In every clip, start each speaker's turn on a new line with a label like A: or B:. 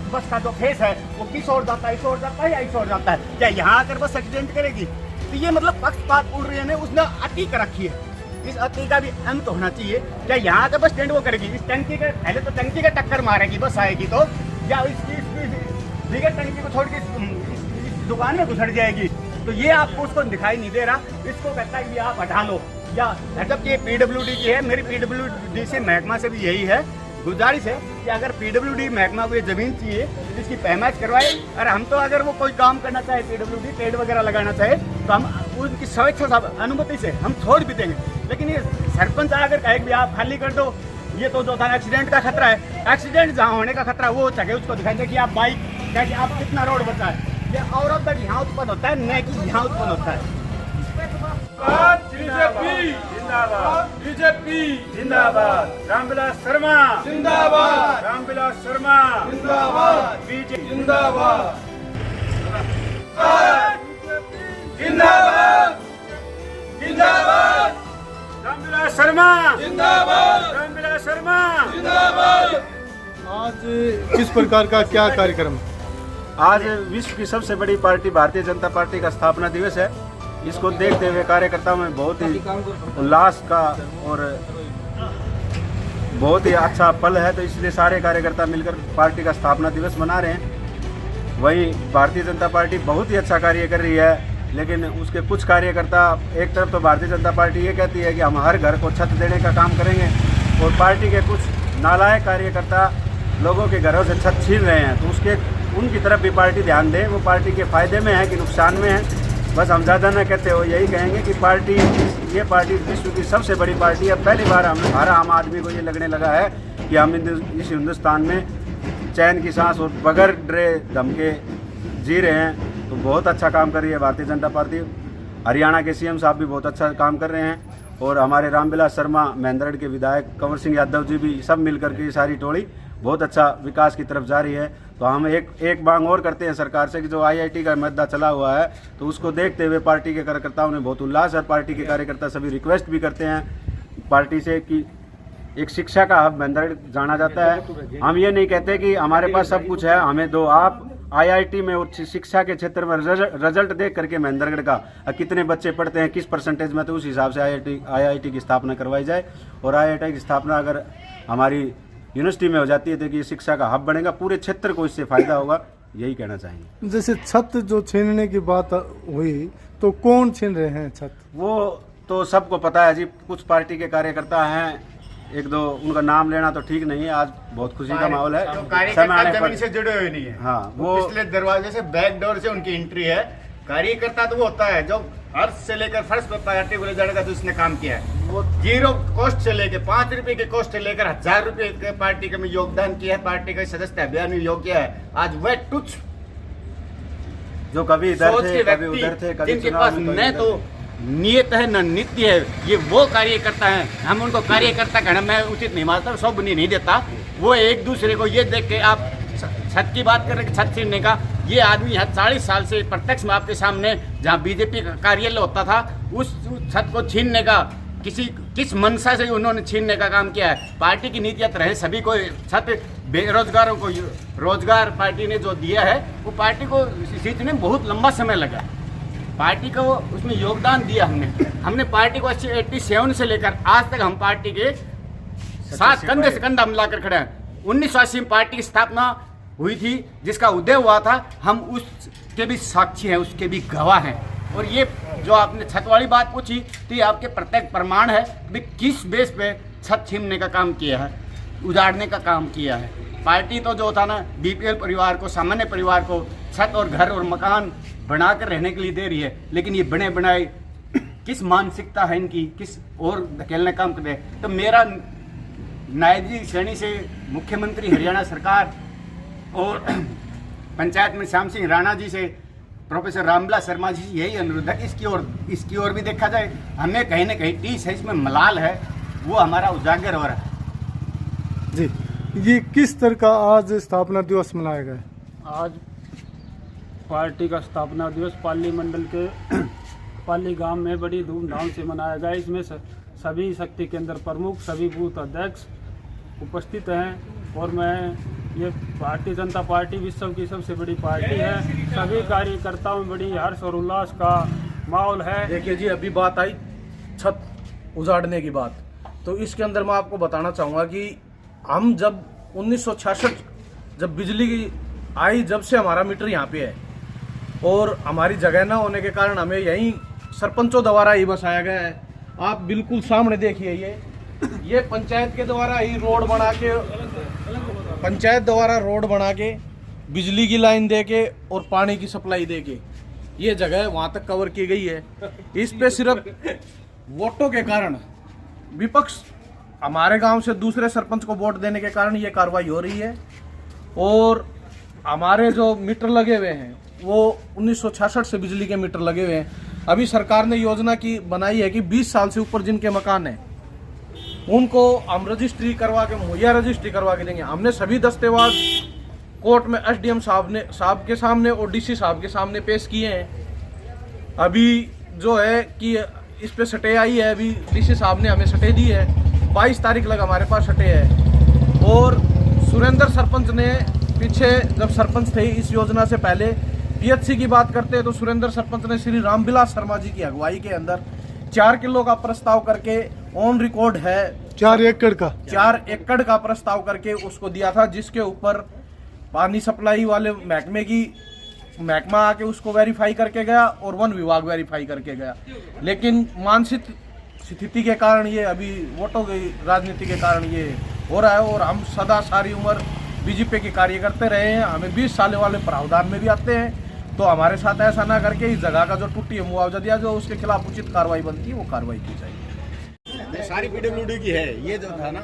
A: बस का जो फेस है वो किस ओर जाता है, इस ओर जाता है या इस ओर जाता है, क्या यहाँ आकर बस एक्सीडेंट करेगी? तो ये मतलब पक्षपात उड़ रही है, उसने अति कर रखी है। इस अति का भी अंत होना चाहिए। क्या यहाँ आकर बस स्टैंड वो करेगी, इस टंकी के पहले तो टंकी का टक्कर मारेगी बस आएगी तो, या इसकी बिगर टंकी को छोड़ के इस दुकान में घुसड़ जाएगी। तो ये आपको उसको दिखाई नहीं दे रहा, इसको कहता है ये आप हटा लो। या जबकि ये पीडब्ल्यूडी की है, मेरी पीडब्ल्यूडी से महकमा से भी यही है गुजारिश है कि अगर पीडब्ल्यूडी महकमा को ये जमीन चाहिए तो इसकी पैमाइश करवाए। और हम तो अगर वो कोई काम करना चाहे, पीडब्ल्यूडी पेड़ वगैरह लगाना चाहे तो हम उनकी स्वेच्छा अनुमति से हम छोड़ भी देंगे। लेकिन ये सरपंच अगर कहे कि आप खाली कर दो, ये तो जो था एक्सीडेंट का खतरा है, एक्सीडेंट जहाँ होने का खतरा वो चाहिए उसको दिखाई दे कि आप बाइक क्या कि आप कितना रोड बचा है। ये औरत तक यहाँ उत्पन्न होता है, न कि यहाँ उत्पन्न होता है।
B: बीजेपी जिंदाबाद, बीजेपी जिंदाबाद, रामविलास शर्मा जिंदाबाद, रामविलास शर्मा जिंदाबाद, बीजेपी जिंदाबाद, जिंदाबाद, जिंदाबाद, रामविलास शर्मा जिंदाबाद, रामविलास शर्मा जिंदाबाद।
C: आज किस प्रकार का क्या कार्यक्रम?
D: आज विश्व की सबसे बड़ी पार्टी भारतीय जनता पार्टी का स्थापना दिवस है। इसको देखते हुए कार्यकर्ताओं में बहुत ही उल्लास का और बहुत ही अच्छा पल है, तो इसलिए सारे कार्यकर्ता मिलकर पार्टी का स्थापना दिवस मना रहे हैं। वहीं भारतीय जनता पार्टी बहुत ही अच्छा कार्य कर रही है, लेकिन उसके कुछ कार्यकर्ता, एक तरफ तो भारतीय जनता पार्टी ये कहती है कि हम हर घर को छत देने का काम करेंगे, और पार्टी के कुछ नालायक कार्यकर्ता लोगों के घरों से छत छीन रहे हैं, तो उसके उनकी तरफ भी पार्टी ध्यान दे। वो पार्टी के फायदे में है कि नुकसान में है, बस हम ज़्यादा न कहते हो यही कहेंगे कि ये पार्टी विश्व की सबसे बड़ी पार्टी है। पहली बार हर आम आदमी को ये लगने लगा है कि हम इस हिंदुस्तान में चैन की सांस और बगैर डरे धमके जी रहे हैं। तो बहुत अच्छा काम कर रही है भारतीय जनता पार्टी। हरियाणा के सीएम साहब भी बहुत अच्छा काम कर रहे हैं, और हमारे रामविलास शर्मा, महेंद्रगढ़ के विधायक कंवर सिंह यादव जी भी, सब मिलकर के सारी टोली बहुत अच्छा विकास की तरफ जा रही है। तो हम एक मांग और करते हैं सरकार से कि जो IIT का मुद्दा चला हुआ है, तो उसको देखते हुए पार्टी के कार्यकर्ताओं ने बहुत उल्लास, और पार्टी के कार्यकर्ता सभी रिक्वेस्ट भी करते हैं पार्टी से कि एक शिक्षा का हब महेंद्रगढ़ जाना जाता है। हम ये नहीं कहते कि हमारे पास सब कुछ है, हमें दो आप IIT में और शिक्षा के क्षेत्र में रिजल्ट देख करके महेंद्रगढ़ का कितने बच्चे पढ़ते हैं, किस परसेंटेज में, तो उस हिसाब से IIT की स्थापना करवाई जाए। और IIT की स्थापना अगर हमारी यूनिवर्सिटी में हो जाती है तो कि शिक्षा का हब बनेगा, पूरे क्षेत्र को इससे फायदा होगा, यही कहना चाहेंगे।
C: जैसे छत जो छीनने की बात हुई, तो कौन छीन रहे हैं छत?
D: वो तो सबको पता है जी, कुछ पार्टी के कार्यकर्ता हैं, एक दो उनका नाम लेना तो ठीक नहीं है। आज बहुत खुशी का माहौल है,
A: कार्यकर्ता जमीन से जुड़े हुए नहीं है।
D: हाँ, वो
A: पिछले दरवाजे से बैक डोर से उनकी एंट्री है। कार्यकर्ता तो वो होता है जो अर्थ से लेकर फर्श पर पार्टी को ले जाने का जो उसने काम किया है, वो 0 कॉस्ट से लेकर 5 रुपए के कॉस्ट से लेकर 1000 रुपए के पार्टी में योगदान किया है, पार्टी का सदस्य अभियान में योग किया है। आज वह तुच्छ
D: जो कभी इधर थे, कभी उधर थे, कभी
A: जिनके पास न तो नियत है न नित्य है, ये वो कार्यकर्ता हैं। हम उनको कार्यकर्ता कहना मैं उचित नहीं मानता, सब नहीं देता। वो एक दूसरे को ये देख के, आप छत की बात कर रहे हैं, छत छीनने का, ये आदमी 40 साल से प्रत्यक्ष में आपके सामने, जहाँ बीजेपी का कार्यालय होता था, उस छत को छीनने का किस मंशा से उन्होंने छीनने का काम किया है। पार्टी की नीतियाँ रहे सभी को छत, बेरोजगारों को रोजगार पार्टी ने जो दिया है, वो पार्टी को सीखने में बहुत लंबा समय लगा। पार्टी को उसमें योगदान दिया हमने पार्टी को 87 से लेकर आज तक हम पार्टी के साथ कंधे से कंधा मिलाकर खड़े हैं। 1980 में पार्टी की स्थापना हुई थी, जिसका उदय हुआ था, हम उसके भी साक्षी हैं, उसके भी गवाह हैं। और ये जो आपने छत वाली बात पूछी, तो ये आपके प्रत्येक प्रमाण है कि किस बेस पे छत छीनने का काम किया है, उजाड़ने का काम किया है। पार्टी तो जो था ना, BPL परिवार को, सामान्य परिवार को छत और घर और मकान बनाकर रहने के लिए दे रही है, लेकिन ये बने बनाए किस मानसिकता है इनकी, किस और धकेलने काम कर रहे हैं। तो मेरा नायब जी श्रेणी से मुख्यमंत्री हरियाणा सरकार और पंचायत में श्याम सिंह राणा जी से, प्रोफेसर रामविलास शर्मा जी से यही अनुरोध है कि इसकी ओर भी देखा जाए। हमें कहीं ना कहीं टीस है, इसमें मलाल है, वो हमारा उजागर हो रहा है
C: जी। ये किस तरह का आज स्थापना दिवस मनाया गया?
E: आज पार्टी का स्थापना दिवस पाली मंडल के पाली गांव में बड़ी धूमधाम से मनाया गया। इसमें सभी शक्ति केंद्र प्रमुख, सभी बूथ अध्यक्ष उपस्थित हैं, और मैं ये भारतीय जनता पार्टी विश्व की सबसे बड़ी पार्टी है। सभी कार्यकर्ताओं में बड़ी हर्ष और उल्लास का माहौल है।
F: देखिए जी, अभी बात आई छत उजाड़ने की बात, तो इसके अंदर मैं आपको बताना चाहूँगा कि हम जब 1966 जब बिजली आई, जब से हमारा मीटर यहाँ पे है और हमारी जगह ना होने के कारण हमें यहीं सरपंचों द्वारा ही बसाया गया है। आप बिल्कुल सामने देखिए, ये पंचायत के द्वारा ही रोड बना के, पंचायत द्वारा रोड बना के बिजली की लाइन दे के और पानी की सप्लाई दे के ये जगह वहाँ तक कवर की गई है। इस पे सिर्फ वोटों के कारण, विपक्ष हमारे गांव से दूसरे सरपंच को वोट देने के कारण ये कार्रवाई हो रही है। और हमारे जो मीटर लगे हुए हैं वो 1966 से बिजली के मीटर लगे हुए हैं। अभी सरकार ने योजना की बनाई है कि 20 साल से ऊपर जिनके मकान हैं उनको हम रजिस्ट्री करवा के, मुहैया रजिस्ट्री करवा के देंगे। हमने सभी दस्तावेज कोर्ट में एसडीएम साहब के सामने और डीसी साहब के सामने पेश किए हैं। अभी जो है कि इस पे सटे आई है, अभी डीसी साहब ने हमें सटे दी है, 22 तारीख लग हमारे पास सटे है। और सुरेंद्र सरपंच ने पीछे जब सरपंच थे इस योजना से पहले, पीएचसी की बात करते हैं तो सुरेंद्र सरपंच ने श्री रामविलास शर्मा जी की अगुवाई के अंदर 4 किलो का प्रस्ताव करके ऑन रिकॉर्ड है,
C: 4 एकड़ का
F: 4 एकड़ का प्रस्ताव करके उसको दिया था, जिसके ऊपर पानी सप्लाई वाले महकमा आके उसको वेरीफाई करके गया और वन विभाग वेरीफाई करके गया। लेकिन मानसिक स्थिति के कारण ये अभी वोटों की राजनीति के कारण ये हो रहा है। और हम सदा सारी उम्र बीजेपी के कार्य करते रहे हैं, हमें 20 साल वाले प्रावधान में भी आते हैं, तो हमारे साथ ऐसा ना करके इस जगह का जो टूटी है मुआवजा दिया, जो उसके खिलाफ उचित कार्रवाई बनती है वो कार्रवाई की जाएगी।
A: सारी पीडब्ल्यूडी की है। ये जो था ना,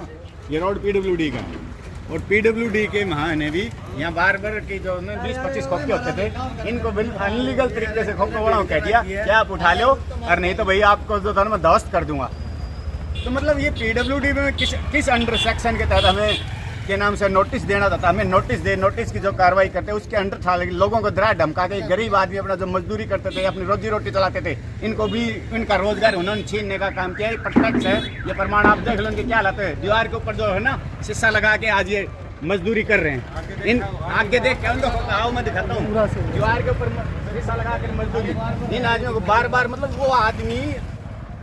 A: ये रोड पीडब्ल्यूडी का, और पीडब्ल्यूडी के महा ने भी यहाँ बार बार की जो 20-25 खोखे होते थे, इनको बिल्कुल अनलीगल तरीके से खोखो बड़ा कह दिया कि आप उठा लो और नहीं तो भैया आपको जो था ना मैं ध्वस्त कर दूंगा। तो मतलब ये पीडब्ल्यूडी में किस अंडर सेक्शन के तहत हमें के नाम से नोटिस देना था? हमें नोटिस की जो कार्रवाई करते हैं उसके अंडर था। लेकिन लोगों को डरा धमका के, गरीब आदमी अपना जो मजदूरी करते थे, अपनी रोजी रोटी चलाते थे, इनको भी इनका रोजगार उन्होंने छीनने का काम किया। ये प्रत्यक्ष है, ये प्रमाण आप देख लो इनके क्या हालत है। दीवार के ऊपर जो है ना शीशा लगा के आज ये मजदूरी कर रहे हैं। इन आगे देख के उनको आओ मैं दिखाता हूँ, दीवार के ऊपर शीशा लगा कर मजदूरी। इन आदमियों को बार बार मतलब वो आदमी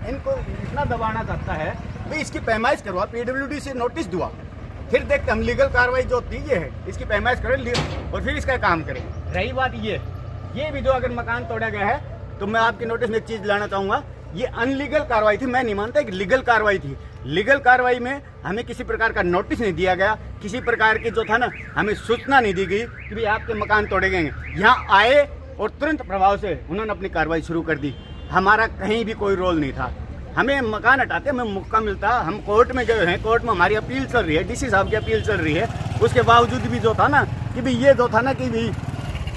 A: इनको इतना दबाना चाहता है, भाई इसकी पैमाइश करवा, पीडब्ल्यूडी से नोटिस दुआ, फिर देखते हम लीगल कार्रवाई जो होती है इसकी पैमाइश करें और फिर इसका काम करें। रही बात ये भी जो अगर मकान तोड़ा गया है तो मैं आपके नोटिस में एक चीज़ लाना चाहूँगा, ये अनलीगल कार्रवाई थी। मैं नहीं मानता कि लीगल कार्रवाई थी। लीगल कार्रवाई में हमें किसी प्रकार का नोटिस नहीं दिया गया, किसी प्रकार की जो था ना हमें सूचना नहीं दी गई कि भाई आपके मकान तोड़े गए। यहाँ आए और तुरंत प्रभाव से उन्होंने अपनी कार्रवाई शुरू कर दी। हमारा कहीं भी कोई रोल नहीं था। हमें मकान हटाते हमें मौका मिलता, हम कोर्ट में गए हैं, कोर्ट में हमारी अपील चल रही है, डीसी साहब की अपील चल रही है। उसके बावजूद भी जो था ना कि भाई ये जो था ना कि भाई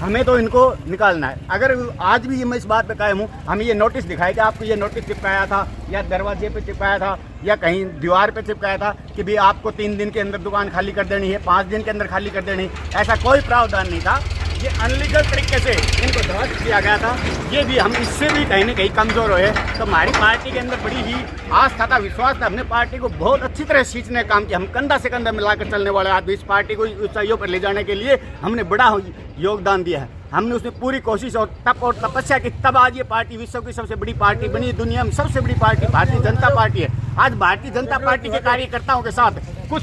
A: हमें तो इनको निकालना है। अगर आज भी मैं इस बात पे कायम हूँ, हमें ये नोटिस दिखाए कि आपको ये नोटिस चिपकाया था या दरवाजे पे चिपकाया था या कहीं दीवार पे चिपकाया था कि भाई आपको 3 दिन के अंदर दुकान खाली कर देनी है, 5 दिन के अंदर खाली कर देनी है, ऐसा कोई प्रावधान नहीं था। ये अनलीगल तरीके से इनको ध्वस्त किया गया था। ये भी हम इससे भी कहीं ना कहीं कमज़ोर हुए। तो हमारी पार्टी के अंदर बड़ी ही आस्था था, विश्वास था। हमने पार्टी को बहुत अच्छी तरह सींचने का काम किया। हम कंधा से कंधा मिलाकर चलने वाले आदमी, इस पार्टी को ऊंचाइयों पर ले जाने के लिए हमने बड़ा योगदान दिया है। हमने उसमें पूरी कोशिश और तप और तपस्या की, तब आज ये पार्टी विश्व की सबसे बड़ी पार्टी बनी। दुनिया में सबसे बड़ी पार्टी भारतीय जनता पार्टी है। आज भारतीय जनता पार्टी के कार्यकर्ताओं के साथ कुछ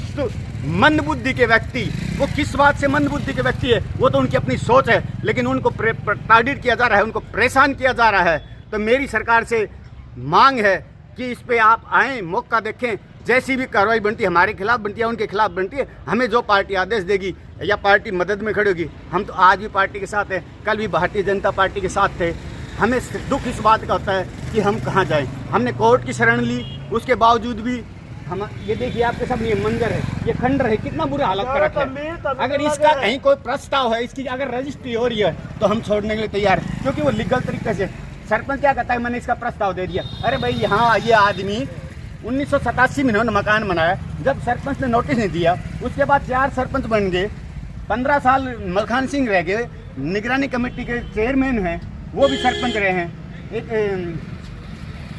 A: मंदबुद्धि के व्यक्ति, वो किस बात से मंदबुद्धि के व्यक्ति है, वो तो उनकी अपनी सोच है, लेकिन उनको टारगेट किया जा रहा है, उनको परेशान किया जा रहा है। तो मेरी सरकार से मांग है कि इस पे आप आएँ, मौका देखें। जैसी भी कार्रवाई बनती है, हमारे खिलाफ बनती है, उनके खिलाफ बनती है, हमें जो पार्टी आदेश देगी या पार्टी मदद में खड़ी होगी, हम तो आज भी पार्टी के साथ हैं, कल भी भारतीय जनता पार्टी के साथ थे। हमें दुख इस बात का होता है कि हम कहाँ जाएं। हमने कोर्ट की शरण ली, उसके बावजूद भी हम ये देखिए आपके सामने ये मंजर है, ये खंडर है, कितना बुरा हालत कर रखा है। अगर इसका कहीं कोई प्रस्ताव है, इसकी अगर रजिस्ट्री हो रही है तो हम छोड़ने के लिए तैयार है, क्योंकि वो लीगल तरीके से। सरपंच क्या कहता है, मैंने इसका प्रस्ताव दे दिया। अरे भाई यहाँ ये आदमी 1987 में इन्होंने मकान बनाया, जब सरपंच ने नोटिस नहीं दिया, उसके बाद 4 सरपंच बन गए, 15 साल मलखान सिंह रह गए, निगरानी कमेटी के चेयरमैन हैं, वो भी सरपंच रहे हैं, एक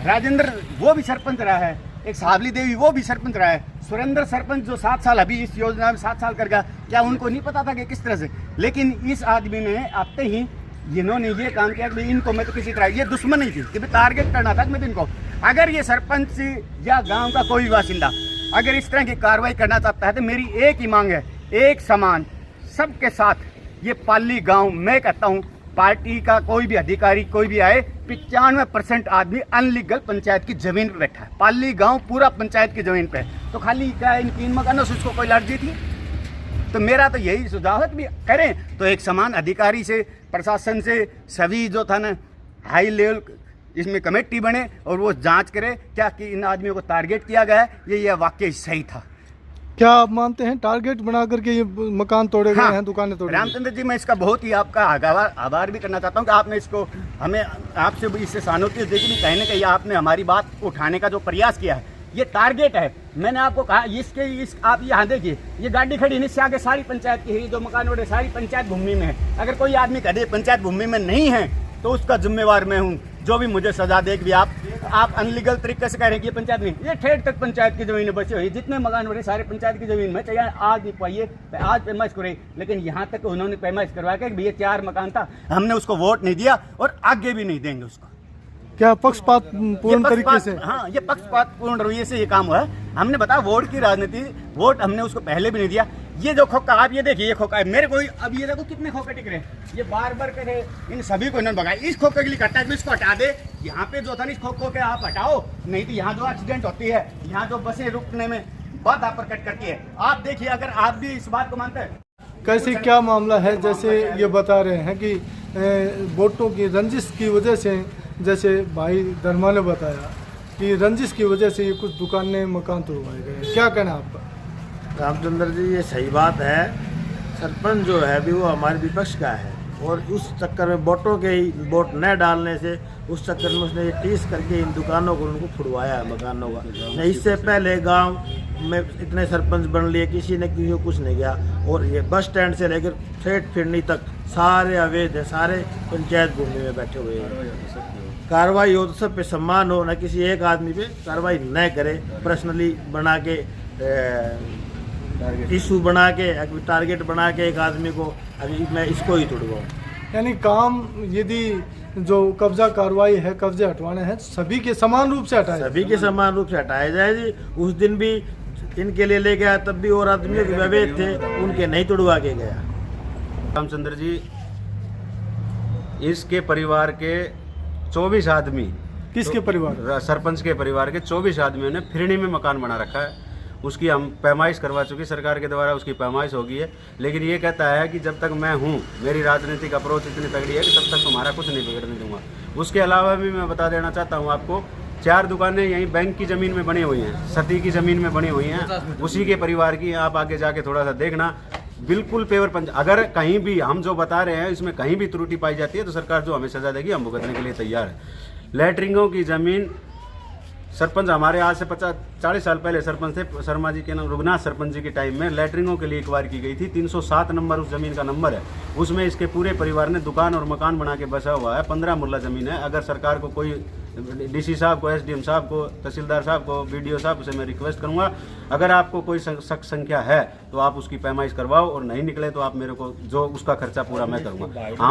A: राजेंद्र वो भी सरपंच रहा है। एक सावली देवी वो भी सरपंच रहा है, सुरेंद्र सरपंच जो 7 साल अभी इस योजना में 7 साल कर गया, क्या उनको नहीं पता था कि किस तरह से? लेकिन इस आदमी ने आते ही इन्होंने ये काम किया कि इनको मैं तो किसी तरह, ये दुश्मन नहीं थी कि मैं टारगेट करना था कि मैं तो इनको, अगर ये सरपंच या गांव का कोई बासिंदा अगर इस तरह की कार्रवाई करना चाहता है तो मेरी एक ही मांग है, एक समान सबके साथ ये पाली गांव, मैं कहता हूँ पार्टी का कोई भी अधिकारी कोई भी आए, 95% आदमी अनलीगल पंचायत की जमीन पे बैठा है। पाली गांव पूरा पंचायत की जमीन पे है, तो खाली क्या इन 3 मकानों से उसको कोई एलर्जी थी? तो मेरा तो यही सुझाव है कि करें तो एक समान अधिकारी से, प्रशासन से, सभी जो था ना हाई लेवल इसमें कमेटी बने और वो जांच करे क्या कि इन आदमियों को टारगेट किया गया है ये वाकई सही था।
C: क्या आप मानते हैं टारगेट बना करके ये मकान तोड़े गए हैं, दुकानें तोड़ी?
A: रामचंद्र जी, मैं इसका बहुत ही आपका आभार भी करना चाहता हूँ कि आपने इसको हमें आपसे भी इससे सहानुभूति देखी, कहीं ना कहीं आपने हमारी बात उठाने का जो प्रयास किया है। ये टारगेट है, मैंने आपको कहा आप यहाँ देखिए, ये गाड़ी खड़ी है, इससे आगे सारी पंचायत की है, जो मकान वोड़े सारी पंचायत भूमि में है। अगर कोई आदमी कहे पंचायत भूमि में नहीं है तो उसका जिम्मेवार मैं हूँ, जो भी मुझे सजा दे कि आप अनलीगल तरीके से कह रहे हैं कि ये पंचायत नहीं, ये ठेठ तक पंचायत की जमीन बची हुई, जितने मकान वोड़े सारे पंचायत की जमीन में, चाहे आज नहीं पाइए आज पैमाइश करे, लेकिन यहाँ तक उन्होंने पैमाइश करवा के भैया 4 मकान था, हमने उसको वोट नहीं दिया और आगे भी नहीं देंगे उसको।
C: क्या पक्षपात पूर्ण तरीके से?
A: हाँ, ये पक्षपात पूर्ण रवैये से ये काम हुआ है। हमने बताया वोट की राजनीति, वोट हमने उसको पहले भी नहीं दिया। ये जो खोखा आप ये देखिए, ये खोखा है मेरे को, अब ये देखो कितने खोखे टिक रहे हैं, ये बार करे, इन सभी को इन्होंने भगाया। इस खोखे के लिए कट्टा इसको हटा दे, यहाँ पे जो था इस खोखो के आप हटाओ, नहीं तो यहाँ जो एक्सीडेंट होती है, यहाँ जो बसें रुकने में बहुत आप पर कट करती है। आप देखिए, अगर आप भी इस बात को मानते हैं।
C: कैसे क्या मामला है? जैसे ये बता रहे हैं कि वोटों की रंजिश की वजह से, जैसे भाई धर्मा ने बताया कि रंजिश की वजह से ये कुछ दुकानें मकान तोड़वाए गए, क्या कहना आपका?
G: रामचंद्र जी, ये सही बात है। सरपंच जो है अभी वो हमारे विपक्ष का है और उस चक्कर में वोटों के ही वोट न डालने से उस चक्कर में उसने ये टीस करके इन दुकानों को उनको फुड़वाया है मकानों का। नहीं, इससे पहले गांव में इतने सरपंच बन लिए, किसी ने किसी को कुछ नहीं गया। और ये बस स्टैंड से लेकर ठेठ फिरनी तक सारे अवैध है, सारे पंचायत भूमि में बैठे हुए हैं। कार्रवाई हो तो सब पे सम्मान हो, न किसी एक आदमी पे कार्रवाई न करे। पर्सनली बना के इशू बना के टारगेट बना के एक आदमी को अभी मैं इसको ही तोड़वाऊँ।
C: यानी काम यदि जो कब्जा कार्रवाई है, कब्जे हटवाने हैं, सभी के समान रूप से हटाए,
G: सभी के समान रूप से हटाया जाए जी। उस दिन भी इनके लिए ले गया, तब भी और आदमियों के अवैध थे, उनके नहीं तोड़वा के गया।
D: रामचंद्र जी, इसके परिवार के 24 आदमी,
C: किसके परिवार?
D: सरपंच के परिवार के 24 आदमियों ने फिरनी में मकान बना रखा है। उसकी हम पैमाइश करवा चुकी, सरकार के द्वारा उसकी पैमाइश हो गई है। लेकिन ये कहता है कि जब तक मैं हूँ, मेरी राजनीतिक अप्रोच इतनी तगड़ी है कि तब तक तुम्हारा कुछ नहीं बिगड़ने दूंगा। उसके अलावा भी मैं बता देना चाहता हूँ आपको, 4 दुकानें यहीं बैंक की ज़मीन में बनी हुई हैं, सती की ज़मीन में बनी हुई हैं, उसी के परिवार की। आप आगे जाके थोड़ा सा देखना, बिल्कुल पेवर पंच। अगर कहीं भी हम जो बता रहे हैं इसमें कहीं भी त्रुटि पाई जाती है तो सरकार जो हमें सजा देगी हम भुगतने के लिए तैयार है। लैटरिंगों की ज़मीन, सरपंच हमारे आज से 40 साल पहले सरपंच थे, शर्मा जी के नाम, रघुनाथ सरपंच जी के टाइम में लैटरिंगों के लिए एक्वायर की गई थी। 307 नंबर उस ज़मीन का नंबर है। उसमें इसके पूरे परिवार ने दुकान और मकान बना के बसा हुआ है। 15 मुर्ला ज़मीन है। अगर सरकार को कोई, डीसी साहब को, एसडीएम साहब को, तहसीलदार साहब को, बीडीओ साहब से मैं रिक्वेस्ट करूंगा, अगर आपको कोई शक संख्या है तो आप उसकी पैमाइश करवाओ, और नहीं निकले तो आप मेरे को जो उसका खर्चा पूरा मैं करूंगा।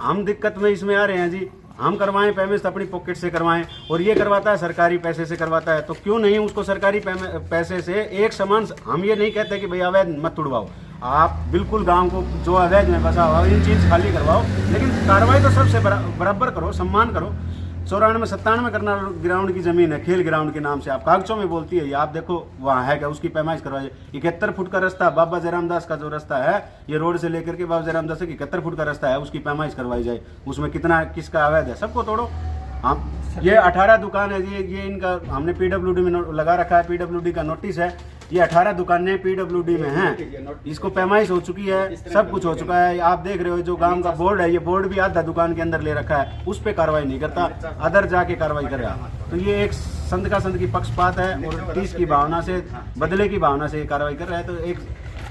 D: हम दिक्कत में इसमें आ रहे हैं जी, हम करवाएं पैमेंट अपनी पॉकेट से करवाएं, और ये करवाता है सरकारी पैसे से करवाता है, तो क्यों नहीं उसको सरकारी पैसे से एक समान। हम ये नहीं कहते कि भाई अवैध मत तुड़वाओ, आप बिल्कुल गांव को जो अवैध में बसा हुआ इन चीज़ खाली करवाओ, लेकिन कार्रवाई तो सबसे बराबर करो, सम्मान करो। 94-97 करना ग्राउंड की ज़मीन है, खेल ग्राउंड के नाम से आप कागजों में बोलती है, ये आप देखो वहाँ है क्या, उसकी पैमाइश करवाइए। 71 फुट का रास्ता, बाबा जयराम दास का जो रास्ता है, ये रोड से लेकर के बाबा जयराम दास से 71 फुट का रास्ता है, उसकी पैमाइश करवाई जाए। उसमें कितना किसका अवैध है सबको तोड़ो। हम ये 18 दुकान है जी, ये इनका हमने पीडब्ल्यूडी में लगा रखा है, पीडब्ल्यूडी का नोटिस है। ये 18 दुकानें पीडब्ल्यूडी में हैं, इसको पैमाइश हो चुकी है, सब कुछ हो चुका है। आप देख रहे हो जो गांव का बोर्ड है, ये बोर्ड भी आधा दुकान के अंदर ले रखा है, उस पर कार्रवाई नहीं करता, अदर जाके कार्रवाई करेगा। तो ये एक संत का संत की पक्षपात है और टीस की भावना से, बदले की भावना से ये कार्रवाई कर रहा है। तो एक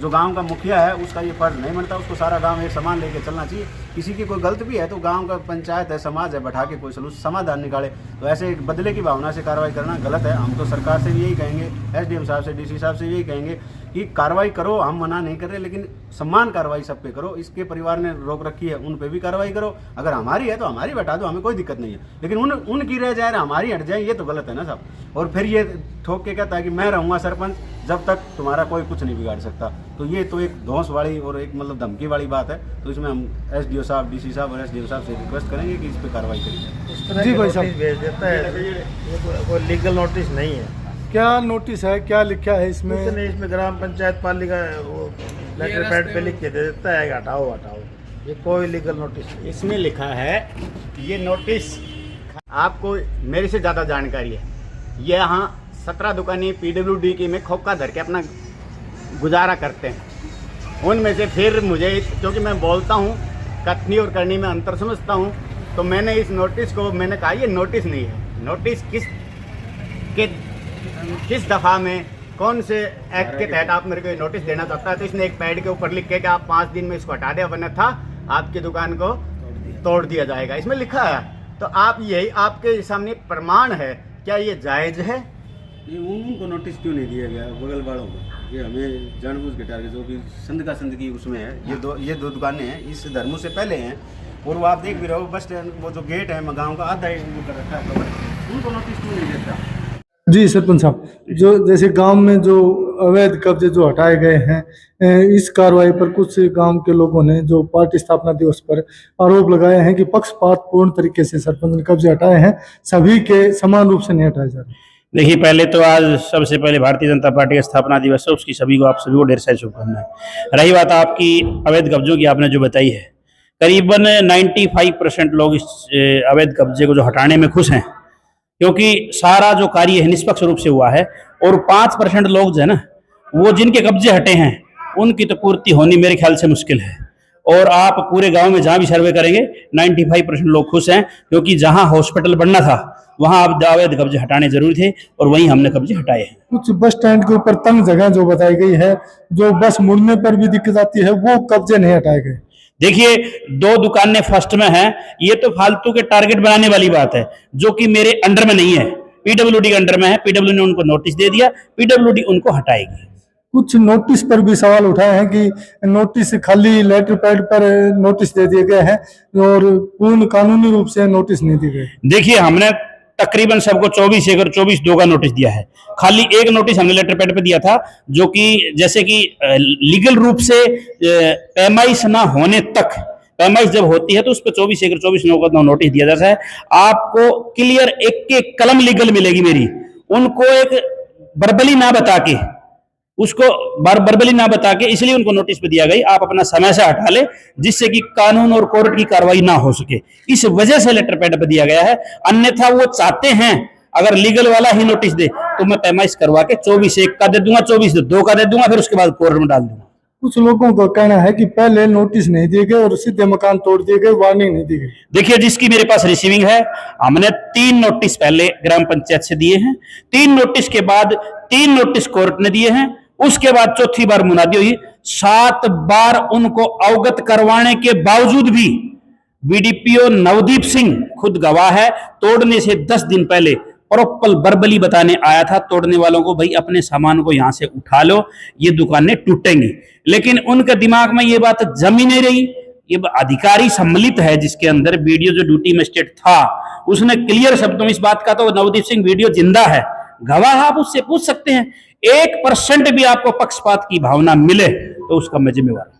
D: जो गांव का मुखिया है उसका ये फर्ज नहीं बनता, उसको सारा गांव एक समान लेके चलना चाहिए। किसी की कोई गलत भी है तो गांव का पंचायत है, समाज है, बैठा के कोई समाधान निकाले। तो ऐसे बदले की भावना से कार्रवाई करना गलत है। हम तो सरकार से भी यही कहेंगे, SDM साहब से, DC साहब से यही कहेंगे कि कार्रवाई करो, हम मना नहीं कर रहे, लेकिन सम्मान कार्रवाई सब पे करो। इसके परिवार ने रोक रखी है, उन पे भी कार्रवाई करो। अगर हमारी है तो हमारी बैठा दो, हमें कोई दिक्कत नहीं है, लेकिन उनकी रह जाए, हमारी हट जाए, ये तो गलत है ना साहब। और फिर ये ठोक के कहता है कि मैं रहूँगा सरपंच जब तक तुम्हारा कोई कुछ नहीं बिगाड़ सकता। तो ये तो एक धौंस वाली और एक मतलब धमकी वाली बात है। तो इसमें हम SDO साहब, DC साहब और SDM साहब से रिक्वेस्ट करेंगे कि इस पर कार्रवाई करी जाए।
C: जी भाई साहब,
G: भेज देता है, ये कोई लीगल नोटिस नहीं है।
C: क्या नोटिस है, क्या लिखा है इसमें?
G: इसमें ग्राम पंचायत पालिका वो लेटर पैड पे लिख के दे देता है, हटाओ हटाओ, ये कोई लीगल नोटिस नहीं।
A: इसमें लिखा है ये नोटिस, आपको मेरे से ज़्यादा जानकारी है। ये यहाँ 17 दुकानें PWD की में खोखा धर के अपना गुजारा करते हैं। उनमें से फिर मुझे, क्योंकि मैं बोलता हूँ, कथनी और करनी में अंतर समझता हूँ, तो मैंने इस नोटिस को, मैंने कहा ये नोटिस नहीं है। नोटिस किस दफ़ा में, कौन से एक्ट के तहत आप मेरे को नोटिस देना चाहता है? तो इसने एक पैड के ऊपर लिख के कि आप 5 दिन में इसको हटा दे, वरना था आपकी दुकान को तोड़ दिया जाएगा, इसमें लिखा है। तो आप यही, आपके सामने प्रमाण है, क्या ये जायज़ है?
D: उनको नोटिस क्यों नहीं दिया गया बगल वालों को? ये हमें जानबूझ के टारगेट, जो कि संद का संद की उसमें है। ये दो दुकानें हैं, इस धर्मों से पहले हैं। और वो आप देख भी रहे हो, बस स्टैंड वो जो गेट है गाँव का आधा वो कर रखा है, उनको नोटिस क्यों नहीं देता?
C: जी सरपंच साहब, जो जैसे गांव में जो अवैध कब्जे जो हटाए गए हैं, इस कार्रवाई पर कुछ गांव के लोगों ने जो पार्टी स्थापना दिवस पर आरोप लगाए हैं कि पक्षपातपूर्ण तरीके से सरपंच ने कब्जे हटाए हैं, सभी के समान रूप से नहीं हटाए जा रहे।
H: देखिए, पहले तो आज सबसे पहले भारतीय जनता पार्टी का स्थापना दिवस है, उसकी सभी को, आप सभी को ढेर सारी शुभकामनाएं। रही बात आपकी अवैध कब्जों की, आपने जो बताई है, करीबन 95% लोग इस अवैध कब्जे को जो हटाने में खुश हैं, क्योंकि सारा जो कार्य है निष्पक्ष रूप से हुआ है। और 5% लोग जो है ना, वो जिनके कब्जे हटे हैं, उनकी तो पूर्ति होनी मेरे ख्याल से मुश्किल है। और आप पूरे गांव में जहां भी सर्वे करेंगे, 95% लोग खुश हैं, क्योंकि जहां हॉस्पिटल बनना था वहां अब अवैध कब्जे हटाने जरूरी थे, और वहीं हमने कब्जे हटाए हैं।
C: कुछ बस स्टैंड के ऊपर तंग जगह जो बताई गई है, जो बस मुड़ने पर भी दिक्कत आती है, वो कब्जे नहीं हटाए गए।
H: देखिए, 2 दुकानें फर्स्ट में हैं, ये तो फालतू के टारगेट बनाने वाली बात है, जो कि मेरे अंडर में नहीं है, PWD के अंडर में है। PWD ने उनको नोटिस दे दिया, PWD उनको हटाएगी।
C: कुछ नोटिस पर भी सवाल उठाए हैं कि नोटिस खाली लेटर पैड पर नोटिस दे दिए गए हैं और पूर्ण कानूनी रूप से नोटिस नहीं दिए गए।
H: देखिए, हमने तकरीबन सबको 24/24/2 का नोटिस दिया है। खाली एक नोटिस हमने लेटर पैड पे दिया था, जो कि जैसे कि लीगल रूप से पैमाइश ना होने तक, पैमाइश जब होती है तो उस पर 24/24/9 का नोटिस दिया जाता है। आपको क्लियर एक कलम लीगल मिलेगी मेरी, उनको एक बर्बली ना बता के, उसको बर्बली ना बता के, इसलिए उनको नोटिस पे दिया गई, आप अपना समय से हटा ले, जिससे कि कानून और कोर्ट की कार्रवाई ना हो सके। इस वजह से लेटर पैड पे दिया गया है। अन्यथा वो चाहते हैं अगर लीगल वाला ही नोटिस दे तो मैं पैमाइश करवा के 24/1 का दे दूंगा, 24/2 का दे दूंगा, फिर उसके बाद कोर्ट में डाल दूंगा।
C: कुछ लोगों का कहना है कि पहले नोटिस नहीं दिए गए और सीधे मकान तोड़ दिए गए, वार्निंग नहीं दी गई।
H: देखिए, जिसकी मेरे पास रिसीविंग है, हमने 3 नोटिस पहले ग्राम पंचायत से दिए हैं, 3 नोटिस के बाद 3 नोटिस कोर्ट ने दिए हैं, उसके बाद चौथी बार मुनादी हुई। 7 बार उनको अवगत करवाने के बावजूद भी BDPO नवदीप सिंह खुद गवाह है, तोड़ने से 10 दिन पहले प्रॉपर बर्बली बताने आया था तोड़ने वालों को, भाई अपने सामान को यहां से उठा लो, ये दुकानें टूटेंगी। लेकिन उनके दिमाग में ये बात जम ही नहीं रही। ये अधिकारी सम्मिलित है जिसके अंदर, वीडियो जो ड्यूटी मजिस्ट्रेट था उसने क्लियर शब्दों में इस बात का, तो नवदीप सिंह वीडियो जिंदा है, गवाह, आप उससे पूछ सकते हैं। 1% भी आपको पक्षपात की भावना मिले तो उसका मैं जिम्मेवार।